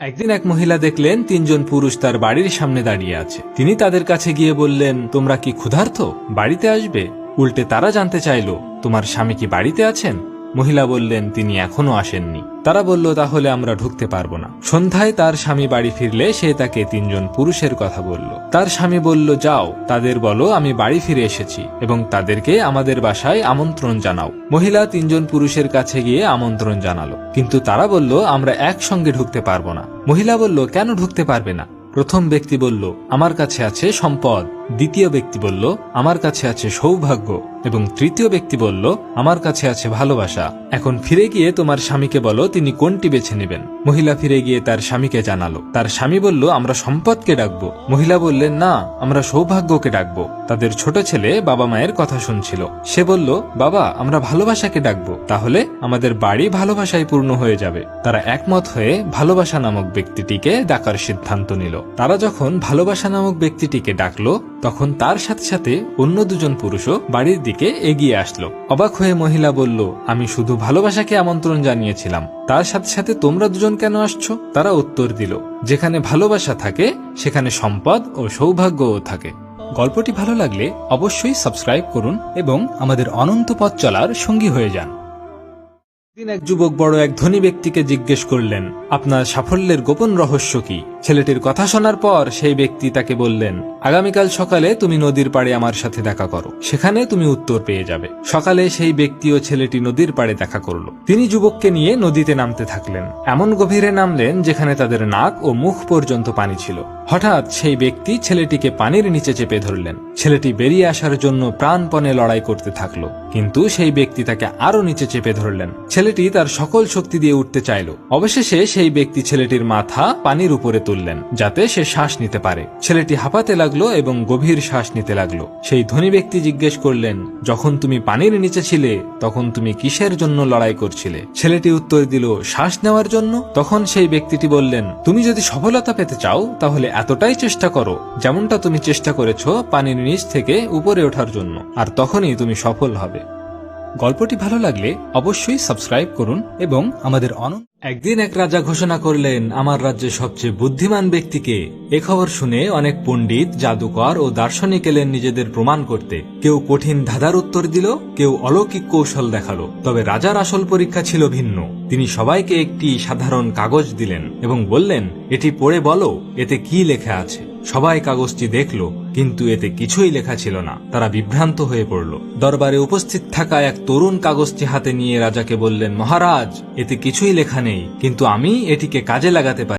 একদিন এক মহিলা দেখলেন তিনজন পুরুষ তার বাড়ির সামনে দাঁড়িয়ে আছে। তিনি তাদের কাছে গিয়ে বললেন, তোমরা কি ক্ষুধার্ত? বাড়িতে আসবে? উল্টে তারা জানতে চাইল, তোমার স্বামী কি বাড়িতে আছেন? মহিলা বললেন, তিনি এখনো আসেননি। তারা বলল, তাহলে আমরা ঢুকতে পারবো না। সন্ধ্যায় তার স্বামী বাড়ি ফিরলে সে তাকে তিনজন পুরুষের কথা বলল। তার স্বামী বলল, যাও, তাদের বলো আমি বাড়ি ফিরে এসেছি এবং তাদেরকে আমাদের বাসায় আমন্ত্রণ জানাও। মহিলা তিনজন পুরুষের কাছে গিয়ে আমন্ত্রণ জানালো, কিন্তু তারা বলল, আমরা একসঙ্গে ঢুকতে পারবো না। মহিলা বলল, কেন ঢুকতে পারবে না? প্রথম ব্যক্তি বলল, আমার কাছে আছে সম্পদ। দ্বিতীয় ব্যক্তি বলল, আমার কাছে আছে সৌভাগ্য। এবং তৃতীয় ব্যক্তি বলল, আমার কাছে আছে ভালোবাসা। এখন ফিরে গিয়ে তোমার স্বামীকে বলো তিনি কোনটি বেছে নেবেন। মহিলা ফিরে গিয়ে তার স্বামীকে জানালো। তার স্বামী বলল, আমরা সম্পদকে ডাকবো। মহিলা বললেন, না, আমরা সৌভাগ্যকে ডাকবো। তাদের ছোট ছেলে বাবা মায়ের কথা শুনছিল। সে বলল, বাবা, আমরা ভালোবাসাকে ডাকবো, তাহলে আমাদের বাড়ি ভালোবাসায় পূর্ণ হয়ে যাবে। তারা একমত হয়ে ভালোবাসা নামক ব্যক্তিটিকে ডাকার সিদ্ধান্ত নিল। তারা যখন ভালোবাসা নামক ব্যক্তিটিকে ডাকলো, তখন তার সাথে সাথে অন্য দুজন পুরুষও বাড়ির দিকে এগিয়ে আসলো। অবাক হয়ে মহিলা বলল, আমি শুধু ভালোবাসাকে আমন্ত্রণ জানিয়েছিলাম, তার সাথে সাথে তোমরা দুজন কেন আসছো? তারা উত্তর দিল, যেখানে ভালোবাসা থাকে সেখানে সম্পদ ও সৌভাগ্যও থাকে। গল্পটি ভালো লাগলে অবশ্যই সাবস্ক্রাইব করুন এবং আমাদের অনন্ত পথ চলার সঙ্গী হয়ে যান। একদিন এক যুবক বড় এক ধনী ব্যক্তিকে জিজ্ঞেস করলেন, আপনার সাফল্যের গোপন রহস্য কি? ছেলেটির কথা শোনার পর সেই ব্যক্তি তাকে বললেন, আগামীকাল সকালে তুমি নদীর পাড়ে আমার সাথে দেখা করো, সেখানে তুমি উত্তর পেয়ে যাবে। সকালে সেই ব্যক্তি ও ছেলেটি নদীর পাড়ে দেখা করল। তিনি যুবককে নিয়ে নদীতে নামতে থাকলেন। এমন গভীরে নামলেন যেখানে তাদের নাক ও মুখ পর্যন্ত পানি ছিল। হঠাৎ সেই ব্যক্তি ছেলেটিকে পানির নিচে চেপে ধরলেন। ছেলেটি বেরিয়ে আসার জন্য প্রাণপণে লড়াই করতে থাকলো, কিন্তু সেই ব্যক্তি তাকে আরো নিচে চেপে ধরলেন। ছেলেটি তার সকল শক্তি দিয়ে উঠতে চাইল। অবশেষে সেই ব্যক্তি ছেলেটির মাথা পানির উপরে তুললেন, যাতে সে শ্বাস নিতে পারে। ছেলেটি হাঁপাতে লাগলো এবং গভীর শ্বাস নিতে লাগলো। সেই ধনী ব্যক্তি জিজ্ঞেস করলেন, যখন তুমি পানির নিচে ছিলে তখন তুমি কিসের জন্য লড়াই করছিলে? ছেলেটি উত্তর দিল, শ্বাস নেওয়ার জন্য। তখন সেই ব্যক্তিটি বললেন, তুমি যদি সফলতা পেতে চাও তাহলে এতটাই চেষ্টা করো যেমনটা তুমি চেষ্টা করেছো পানির নিচ থেকে উপরে ওঠার জন্য, আর তখনই তুমি সফল হবে। গল্পটি ভালো লাগলে অবশ্যই সাবস্ক্রাইব করুন এবং আমাদের একদিন এক রাজা ঘোষণা করলেন, আমার রাজ্যের সবচেয়ে বুদ্ধিমান ব্যক্তিকে। এ খবর শুনে অনেক পণ্ডিত, জাদুকর ও দার্শনিক এলেন নিজেদের প্রমাণ করতে। কেউ কঠিন ধাঁধার উত্তর দিল, কেউ অলৌকিক কৌশল দেখালো। তবে রাজার আসল পরীক্ষা ছিল ভিন্ন। তিনি সবাইকে একটি সাধারণ কাগজ দিলেন এবং বললেন, এটি পড়ে বলো এতে কি লেখা আছে। সবাই কাগজটি দেখল, কিন্তু এতে কিছুই লেখা ছিল না। তারা বিভ্রান্ত হয়ে পড়ল। দরবারে উপস্থিত থাকা এক তরুণ কাগজটি হাতে নিয়ে রাজাকে বললেন, মহারাজ, এতে কিছুই লেখা নেই, কিন্তু আমি এটিকে কাজে লাগাতে পারি।